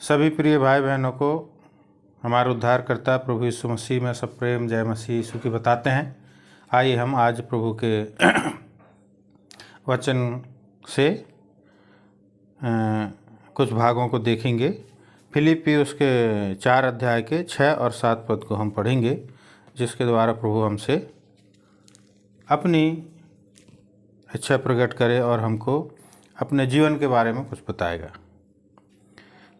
सभी प्रिय भाई बहनों को हमारे उद्धारकर्ता प्रभु यीशु मसीह में सब प्रेम जय मसीह यीशु की बताते हैं। आइए हम आज प्रभु के वचन से कुछ भागों को देखेंगे। फिलिप्पी उसके 4 अध्याय के 6 और 7 पद को हम पढ़ेंगे, जिसके द्वारा प्रभु हमसे अपनी इच्छा प्रकट करे और हमको अपने जीवन के बारे में कुछ बताएगा।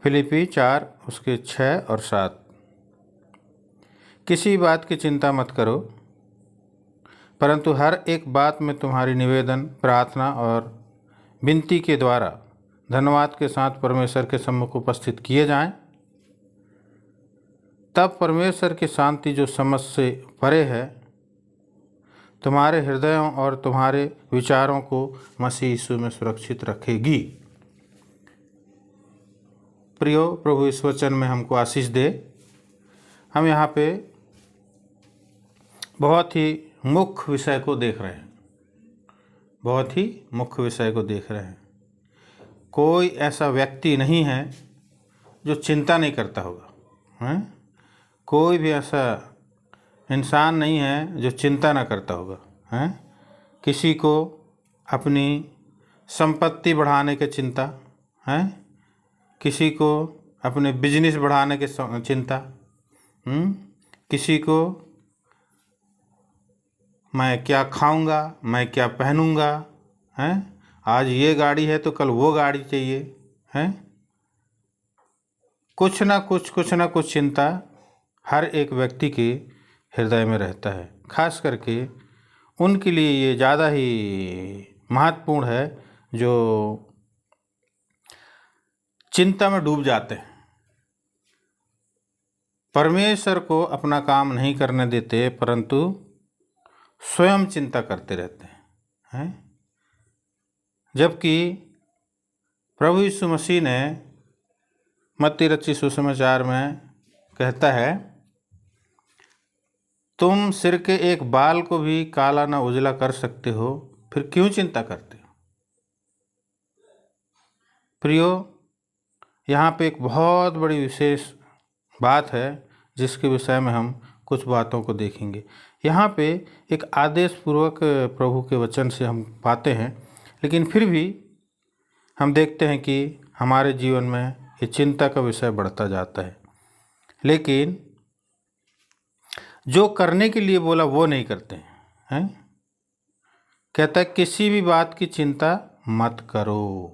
फिलिप्पी 4 उसके 6 और 7। किसी बात की चिंता मत करो, परंतु हर एक बात में तुम्हारी निवेदन, प्रार्थना और विनती के द्वारा धन्यवाद के साथ परमेश्वर के सम्मुख उपस्थित किए जाएं। तब परमेश्वर की शांति जो समझ से परे है, तुम्हारे हृदयों और तुम्हारे विचारों को मसीह यीशु में सुरक्षित रखेगी। प्रियो, प्रभु इस वचन में हमको आशीष दे। हम यहाँ पे बहुत ही मुख्य विषय को देख रहे हैं, बहुत ही मुख्य विषय को देख रहे हैं। कोई ऐसा व्यक्ति नहीं है जो चिंता नहीं करता होगा, हैं? कोई भी ऐसा इंसान नहीं है जो चिंता ना करता होगा, हैं? किसी को अपनी संपत्ति बढ़ाने की चिंता है, किसी को अपने बिजनेस बढ़ाने की चिंता, किसी को मैं क्या खाऊंगा, मैं क्या पहनूंगा, हैं? आज ये गाड़ी है तो कल वो गाड़ी चाहिए, हैं? कुछ ना कुछ चिंता हर एक व्यक्ति के हृदय में रहता है। खास करके उनके लिए ये ज़्यादा ही महत्वपूर्ण है जो चिंता में डूब जाते हैं, परमेश्वर को अपना काम नहीं करने देते, परंतु स्वयं चिंता करते रहते हैं। जबकि प्रभु यीशु मसीह ने मत्ती रचित सुसमाचार में कहता है, तुम सिर के एक बाल को भी काला न उजला कर सकते हो, फिर क्यों चिंता करते हो। प्रियो, यहाँ पे एक बहुत बड़ी विशेष बात है जिसके विषय में हम कुछ बातों को देखेंगे। यहाँ पे एक आदेश पूर्वक प्रभु के वचन से हम पाते हैं, लेकिन फिर भी हम देखते हैं कि हमारे जीवन में ये चिंता का विषय बढ़ता जाता है। लेकिन जो करने के लिए बोला वो नहीं करते हैं। कहता है किसी भी बात की चिंता मत करो।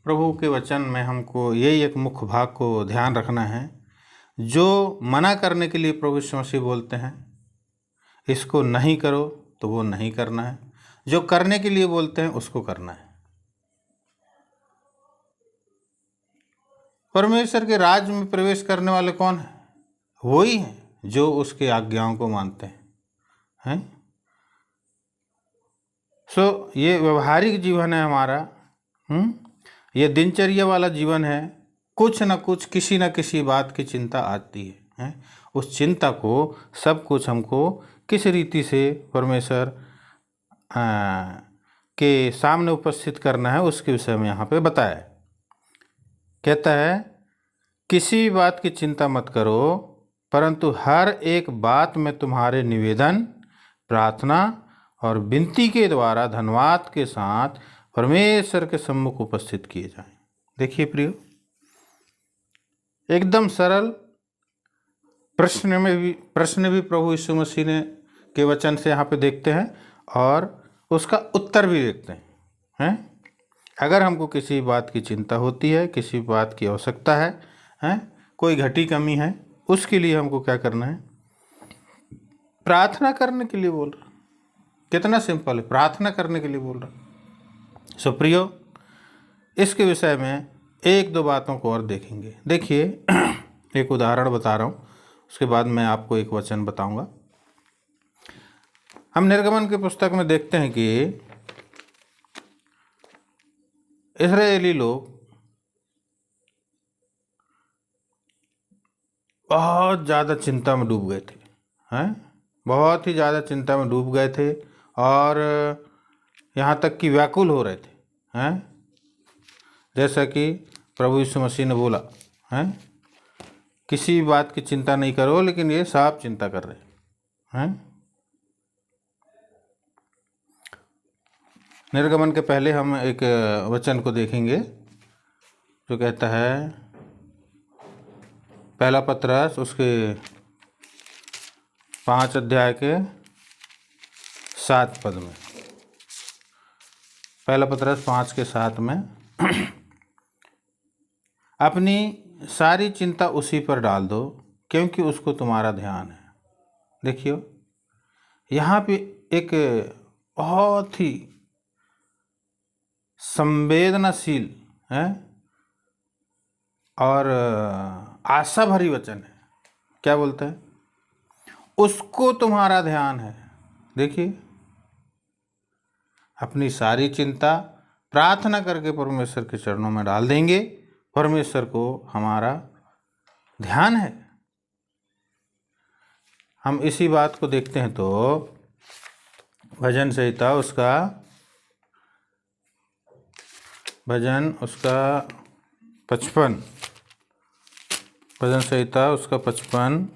प्रभु के वचन में हमको यही एक मुख्य भाग को ध्यान रखना है। जो मना करने के लिए प्रभु यीशु मसीह बोलते हैं, इसको नहीं करो, तो वो नहीं करना है। जो करने के लिए बोलते हैं उसको करना है। परमेश्वर के राज्य में प्रवेश करने वाले कौन है? वही हैं जो उसके आज्ञाओं को मानते हैं। ये व्यवहारिक जीवन है हमारा, ये दिनचर्या वाला जीवन है। कुछ न कुछ, किसी न किसी बात की चिंता आती है। उस चिंता को, सब कुछ हमको किस रीति से परमेश्वर के सामने उपस्थित करना है, उसके विषय में यहाँ पे बताया। कहता है किसी भी बात की चिंता मत करो, परंतु हर एक बात में तुम्हारे निवेदन, प्रार्थना और विनती के द्वारा धन्यवाद के साथ परमेश्वर के सम्मुख उपस्थित किए जाएं। देखिए प्रियो, एकदम सरल प्रश्न भी प्रभु यीशु मसीह ने के वचन से यहाँ पे देखते हैं और उसका उत्तर भी देखते हैं। अगर हमको किसी बात की चिंता होती है, किसी बात की आवश्यकता है, कोई घटी कमी है, उसके लिए हमको क्या करना है? प्रार्थना करने के लिए बोल रहा। कितना सिंपल है, प्रार्थना करने के लिए बोल रहा। प्रियो, इसके विषय में एक दो बातों को और देखेंगे। देखिए, एक उदाहरण बता रहा हूँ, उसके बाद मैं आपको एक वचन बताऊंगा। हम निर्गमन की पुस्तक में देखते हैं कि इस्राएली लोग बहुत ज़्यादा चिंता में डूब गए थे, बहुत ही ज़्यादा चिंता में डूब गए थे और यहाँ तक कि व्याकुल हो रहे थे, जैसा कि प्रभु यीशु मसीह ने बोला है, किसी बात की चिंता नहीं करो, लेकिन ये साफ चिंता कर रहे हैं। निर्गमन के पहले हम एक वचन को देखेंगे जो कहता है, पहला पत्रस उसके 5 अध्याय के 7 पद में, पहला पत्रस 5 के 7 में अपनी सारी चिंता उसी पर डाल दो क्योंकि उसको तुम्हारा ध्यान है। देखियो यहाँ पे एक बहुत ही संवेदनशील है और आशा भरी वचन है। क्या बोलते हैं? उसको तुम्हारा ध्यान है। देखिए, अपनी सारी चिंता प्रार्थना करके परमेश्वर के चरणों में डाल देंगे, परमेश्वर को हमारा ध्यान है। हम इसी बात को देखते हैं तो भजन संहिता उसका 55, भजन संहिता उसका 55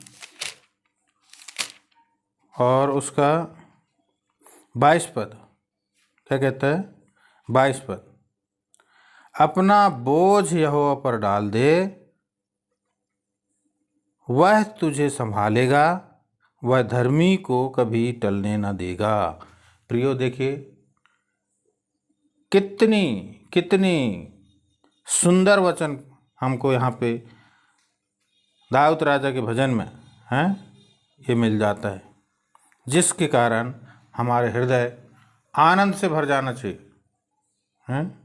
और उसका 22 पद क्या कहता है? 22 पद, अपना बोझ यहोवा पर डाल दे, वह तुझे संभालेगा, वह धर्मी को कभी टलने न देगा। प्रियो, देखिए कितनी कितनी सुंदर वचन हमको यहाँ पे दाऊद राजा के भजन में हैं ये मिल जाता है, जिसके कारण हमारे हृदय आनंद से भर जाना चाहिए हैं,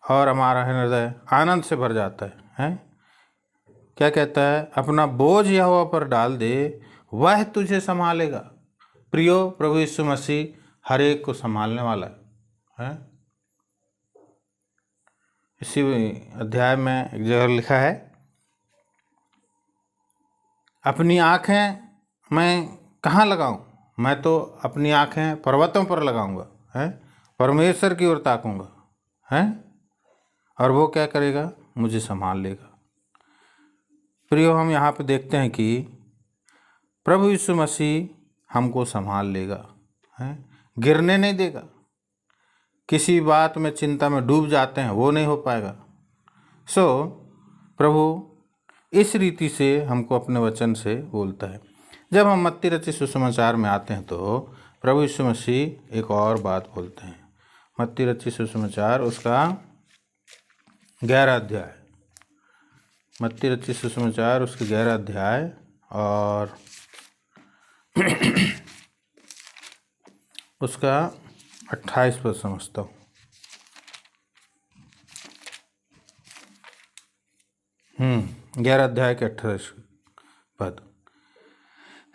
और हमारा हृदय आनंद से भर जाता है हैं। क्या कहता है? अपना बोझ यहोवा पर डाल दे, वह तुझे संभालेगा। प्रियो, प्रभु यीशु मसीह हर एक को संभालने वाला है। इसी अध्याय में एक जगह लिखा है, अपनी आँखें मैं कहाँ लगाऊं? मैं तो अपनी आँखें पर्वतों पर लगाऊंगा हैं, परमेश्वर की ओर ताकूंगा हैं, और वो क्या करेगा? मुझे संभाल लेगा। प्रियो, हम यहाँ पे देखते हैं कि प्रभु यीशु मसीह हमको संभाल लेगा हैं, गिरने नहीं देगा। किसी बात में चिंता में डूब जाते हैं, वो नहीं हो पाएगा। प्रभु इस रीति से हमको अपने वचन से बोलता है। जब हम मत्ती रचित सुसमाचार में आते हैं तो प्रभु यीशु मसीह एक और बात बोलते हैं। मत्ती रचित सुसमाचार उसका 11 अध्याय, मत्ती रचित सुसमाचार उसके 11 अध्याय और उसका 28 पद समझता हूँ। 11 अध्याय के 28 पद,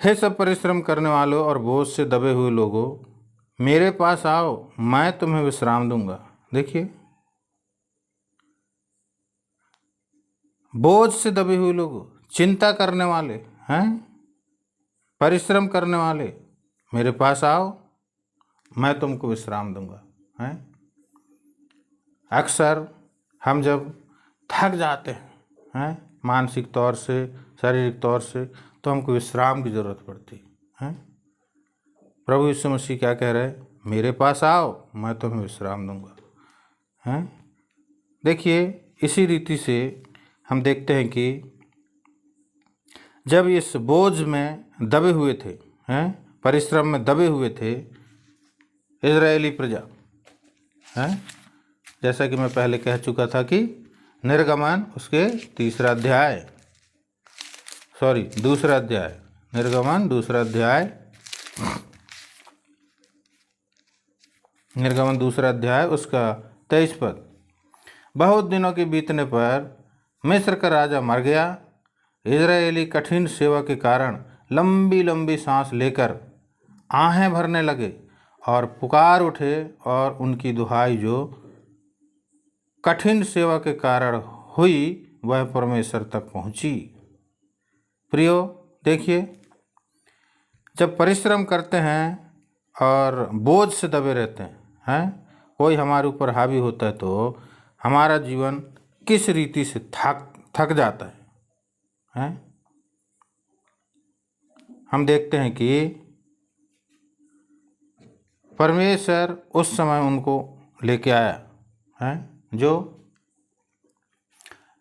हे सब परिश्रम करने वालों और बोझ से दबे हुए लोगों, मेरे पास आओ, मैं तुम्हें विश्राम दूंगा। देखिए, बोझ से दबे हुए लोगों, चिंता करने वाले हैं, परिश्रम करने वाले, मेरे पास आओ, मैं तुमको विश्राम दूंगा हैं। अक्सर हम जब थक जाते हैं मानसिक तौर से, शारीरिक तौर से, तो हमको विश्राम की ज़रूरत पड़ती है। प्रभु यीशु मसीह क्या कह रहे हैं? मेरे पास आओ, मैं तुम्हें विश्राम दूंगा हैं। देखिए, इसी रीति से हम देखते हैं कि जब इस बोझ में दबे हुए थे हैं, परिश्रम में दबे हुए थे इजरायली प्रजा हैं, जैसा कि मैं पहले कह चुका था कि निर्गमन उसके दूसरा अध्याय, निर्गमन दूसरा अध्याय उसका 23 पद, बहुत दिनों के बीतने पर मिस्र का राजा मर गया। इजरायली कठिन सेवा के कारण लंबी लंबी सांस लेकर आहें भरने लगे और पुकार उठे, और उनकी दुहाई जो कठिन सेवा के कारण हुई वह परमेश्वर तक पहुंची। प्रियो, देखिए, जब परिश्रम करते हैं और बोझ से दबे रहते हैं कोई हमारे ऊपर हावी होता है तो हमारा जीवन किस रीति से थक जाता है? हम देखते हैं कि परमेश्वर उस समय उनको लेके आया है, जो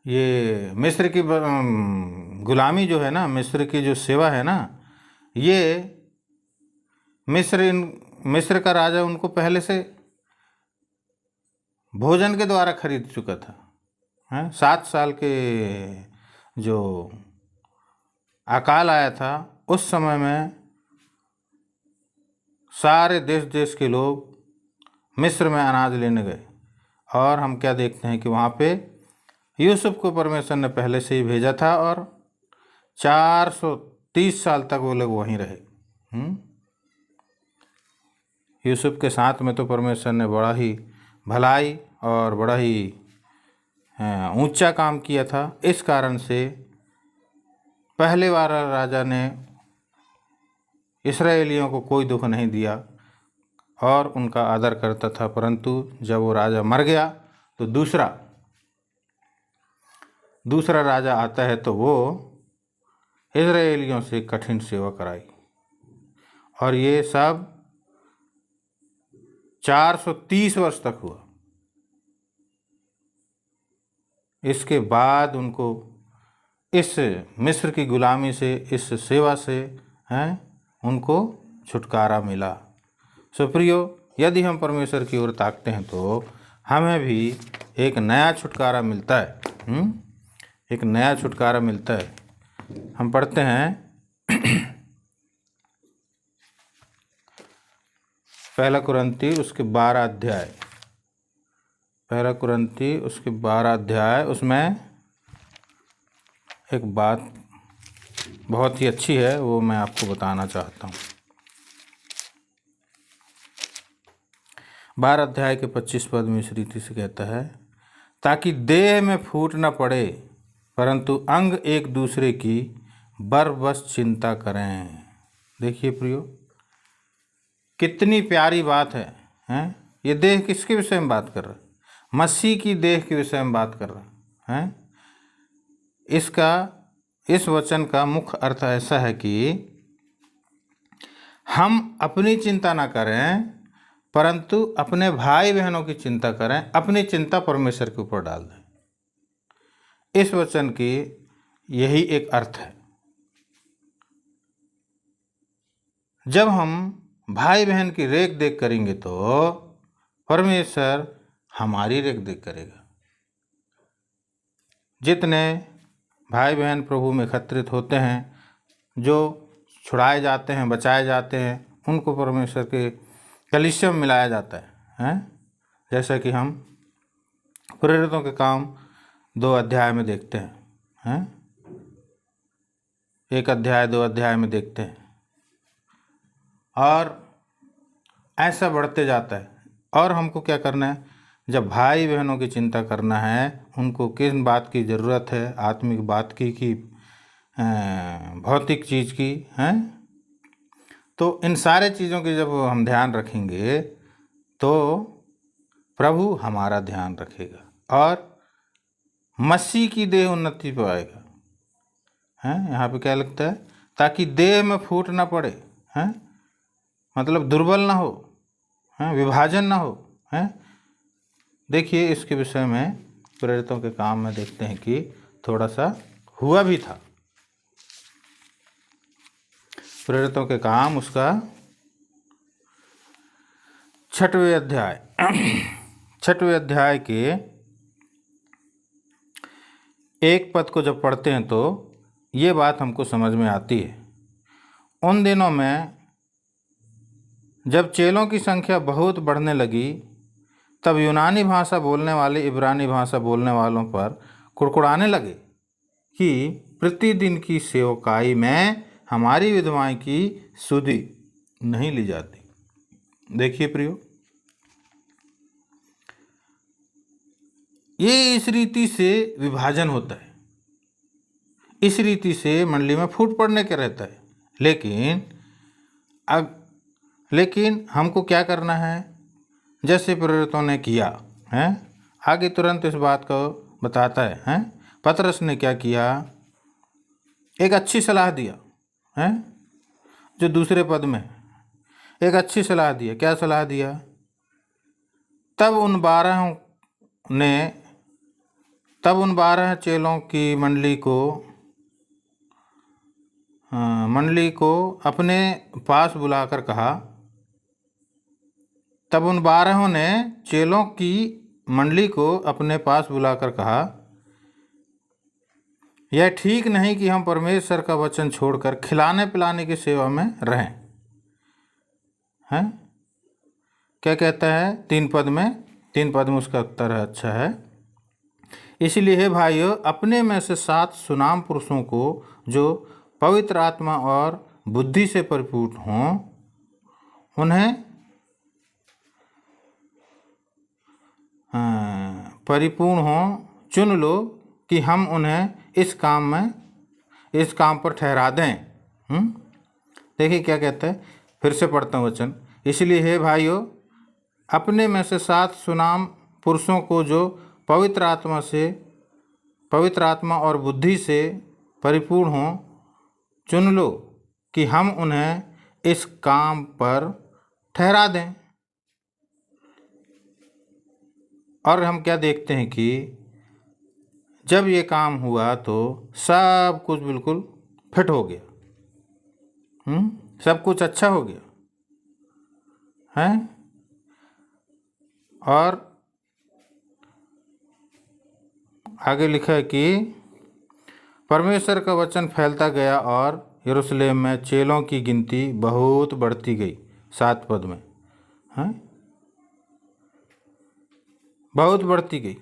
ये मिस्र की गुलामी जो है ना, मिस्र की जो सेवा है ना, ये मिस्र का राजा उनको पहले से भोजन के द्वारा खरीद चुका था, हैं? 7 साल के जो अकाल आया था उस समय में सारे देश देश के लोग मिस्र में अनाज लेने गए, और हम क्या देखते हैं कि वहाँ पे यूसुफ को परमेश्वर ने पहले से ही भेजा था, और 430 साल तक वो लोग वहीं रहे। यूसुफ के साथ में तो परमेश्वर ने बड़ा ही भलाई और बड़ा ही ऊंचा काम किया था। इस कारण से पहले वाला राजा ने इस्राएलियों को कोई दुख नहीं दिया और उनका आदर करता था, परंतु जब वो राजा मर गया तो दूसरा राजा आता है तो वो इस्राएलियों से कठिन सेवा कराई, और ये सब 430 वर्ष तक हुआ। इसके बाद उनको इस मिस्र की गुलामी से, इस सेवा से उनको छुटकारा मिला। सो प्रियो, यदि हम परमेश्वर की ओर ताकते हैं तो हमें भी एक नया छुटकारा मिलता है। एक नया छुटकारा मिलता है। हम पढ़ते हैं पहला कुरंती उसके 12 अध्याय, पहला कुरंती उसके 12 अध्याय, उसमें एक बात बहुत ही अच्छी है, वो मैं आपको बताना चाहता हूँ। 12 अध्याय के 25 पद में इस रीति से कहता है, ताकि देह में फूट न पड़े, परंतु अंग एक दूसरे की बरबस चिंता करें। देखिए प्रियो, कितनी प्यारी बात है, हैं? ये देह किसके विषय में बात कर रहा है? मसीह की देह के विषय में बात कर रहा है। इस वचन का मुख्य अर्थ ऐसा है कि हम अपनी चिंता ना करें, परंतु अपने भाई बहनों की चिंता करें, अपनी चिंता परमेश्वर के ऊपर डाल दें। इस वचन की यही एक अर्थ है। जब हम भाई बहन की रेख देख करेंगे तो परमेश्वर हमारी रेख देख करेगा। जितने भाई बहन प्रभु में एकत्रित होते हैं, जो छुड़ाए जाते हैं, बचाए जाते हैं, उनको परमेश्वर के कलीसिया में मिलाया जाता है, जैसा कि हम प्रेरितों के काम 2 अध्याय में देखते हैं, 1 अध्याय 2 अध्याय में देखते हैं, और ऐसा बढ़ते जाता है। और हमको क्या करना है? जब भाई बहनों की चिंता करना है, उनको किस बात की ज़रूरत है, आत्मिक बात की कि भौतिक चीज़ की, हैं? तो इन सारे चीज़ों की जब हम ध्यान रखेंगे तो प्रभु हमारा ध्यान रखेगा और मसीह की देह उन्नति पाएगा। हैं? यहाँ पे क्या लगता है? ताकि देह में फूट ना पड़े, हैं? मतलब दुर्बल ना हो, हैं? विभाजन ना हो, हैं? देखिए, इसके विषय में प्रेरितों के काम में देखते हैं कि थोड़ा सा हुआ भी था। प्रेरितों के काम उसका 6वें अध्याय 6वें अध्याय के 1 पद को जब पढ़ते हैं तो ये बात हमको समझ में आती है। उन दिनों में जब चेलों की संख्या बहुत बढ़ने लगी, तब यूनानी भाषा बोलने वाले इब्रानी भाषा बोलने वालों पर कुड़कुड़ाने लगे कि प्रतिदिन की सेवकाई में हमारी विधवाएं की सुधि नहीं ली जाती। देखिए प्रियो, ये इस रीति से विभाजन होता है, इस रीति से मंडली में फूट पड़ने के रहता है। लेकिन हमको क्या करना है? जैसे प्रेरितों ने किया है, आगे तुरंत इस बात को बताता है, हैं? पतरस ने क्या किया, एक अच्छी सलाह दिया, हैं? जो दूसरे पद में एक अच्छी सलाह दिया। क्या सलाह दिया? तब उन 12 ने तब उन 12 चेलों की मंडली को अपने पास बुलाकर कहा। तब उन 12 ने चेलों की मंडली को अपने पास बुलाकर कहा, यह ठीक नहीं कि हम परमेश्वर का वचन छोड़कर खिलाने पिलाने की सेवा में रहें। हैं? क्या कहता है 3 पद में उसका उत्तर है, अच्छा है। इसलिए हे भाइयों, अपने में से 7 सुनाम पुरुषों को जो पवित्र आत्मा और बुद्धि से परिपूर्ण हों, उन्हें परिपूर्ण हों चुन लो कि हम उन्हें इस काम पर ठहरा दें। देखिए क्या कहता है, फिर से पढ़ता हूँ वचन। इसलिए हे भाइयों, अपने में से 7 सुनाम पुरुषों को जो पवित्र आत्मा और बुद्धि से परिपूर्ण हों, चुन लो कि हम उन्हें इस काम पर ठहरा दें। और हम क्या देखते हैं कि जब ये काम हुआ तो सब कुछ बिल्कुल फिट हो गया, सब कुछ अच्छा हो गया है। और आगे लिखा है कि परमेश्वर का वचन फैलता गया और यरूशलेम में चेलों की गिनती बहुत बढ़ती गई। 7 पद में है, बहुत बढ़ती गई।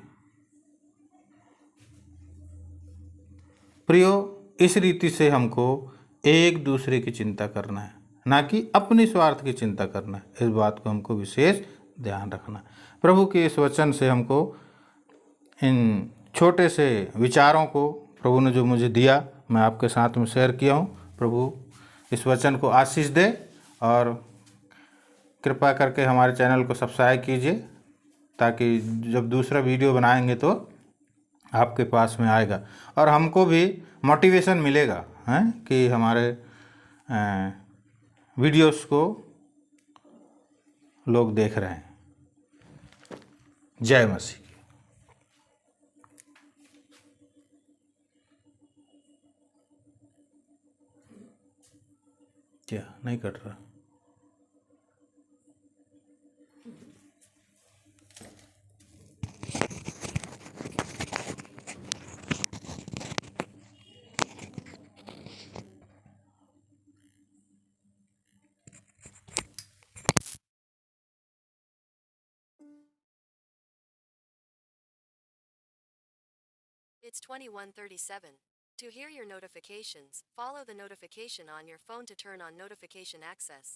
प्रियो, इस रीति से हमको एक दूसरे की चिंता करना है, ना कि अपनी स्वार्थ की चिंता करना है। इस बात को हमको विशेष ध्यान रखना। प्रभु के इस वचन से हमको इन छोटे से विचारों को प्रभु ने जो मुझे दिया, मैं आपके साथ में शेयर किया हूँ। प्रभु इस वचन को आशीष दे और कृपा करके हमारे चैनल को सब्सक्राइब कीजिए, ताकि जब दूसरा वीडियो बनाएंगे तो आपके पास में आएगा और हमको भी मोटिवेशन मिलेगा, हैं, कि हमारे वीडियोस को लोग देख रहे हैं। जय मसीह। क्या नहीं कट रहा? It's 21:37. To hear your notifications, follow the notification on your phone to turn on notification access.